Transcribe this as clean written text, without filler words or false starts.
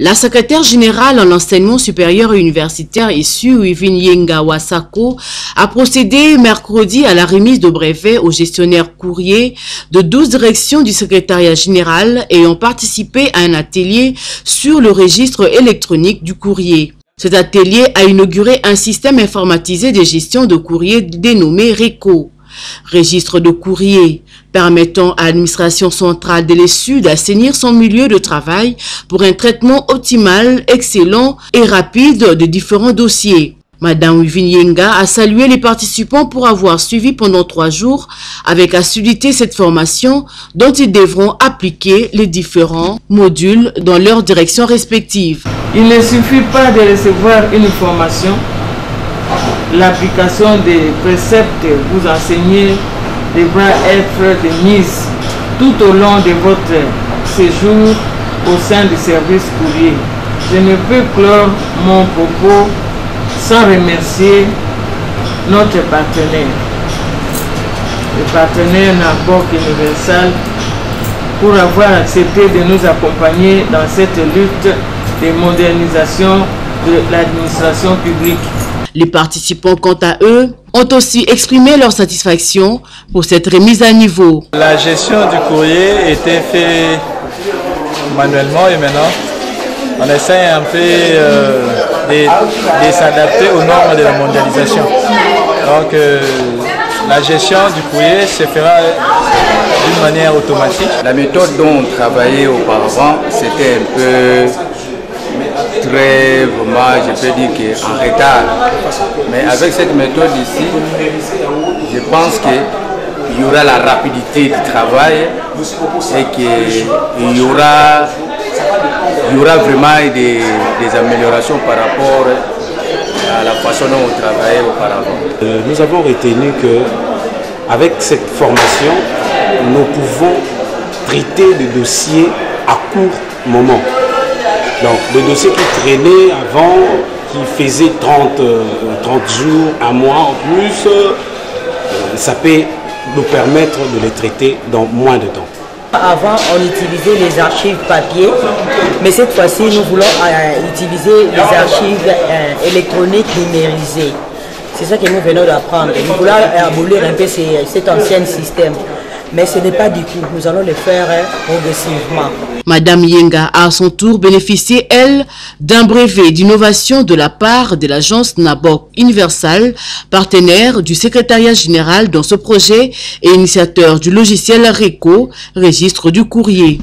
La secrétaire générale en l'enseignement supérieur et universitaire issue, Wivinyenga Wasako, a procédé mercredi à la remise de brevets aux gestionnaires courriers de 12 directions du secrétariat général ayant participé à un atelier sur le registre électronique du courrier. Cet atelier a inauguré un système informatisé de gestion de courrier dénommé RECO, registre de courrier, permettant à l'administration centrale de l'ESU d'assainir son milieu de travail pour un traitement optimal, excellent et rapide de différents dossiers. Madame Wivinyenga a salué les participants pour avoir suivi pendant 3 jours avec assiduité cette formation dont ils devront appliquer les différents modules dans leurs directions respectives. Il ne suffit pas de recevoir une formation. L'application des préceptes vous enseignez devra être de mise tout au long de votre séjour au sein du service courrier. Je ne peux clore mon propos sans remercier notre partenaire, le partenaire NABOC Universal, pour avoir accepté de nous accompagner dans cette lutte de modernisation de l'administration publique. Les participants, quant à eux, ont aussi exprimé leur satisfaction pour cette remise à niveau. La gestion du courrier était faite manuellement et maintenant on essaie un peu de s'adapter aux normes de la mondialisation. Donc la gestion du courrier se fera d'une manière automatique. La méthode dont on travaillait auparavant, c'était un peu vraiment, je peux dire qu'en retard. Mais avec cette méthode ici, je pense qu'il y aura la rapidité du travail et qu'il y aura vraiment des améliorations par rapport à la façon dont on travaillait auparavant. Nous avons retenu qu'avec cette formation, nous pouvons traiter des dossiers à court moment. Donc, des dossiers qui traînaient avant, qui faisaient 30 jours, un mois en plus, ça peut nous permettre de les traiter dans moins de temps. Avant, on utilisait les archives papier, mais cette fois-ci, nous voulons utiliser les archives électroniques numérisées. C'est ça que nous venons d'apprendre. Nous voulons abolir un peu cet ancien système. Mais ce n'est pas du tout. Nous allons le faire progressivement. Madame Yenga a à son tour bénéficié, elle, d'un brevet d'innovation de la part de l'agence NABOC Universal, partenaire du secrétariat général dans ce projet et initiateur du logiciel RECO, registre du courrier.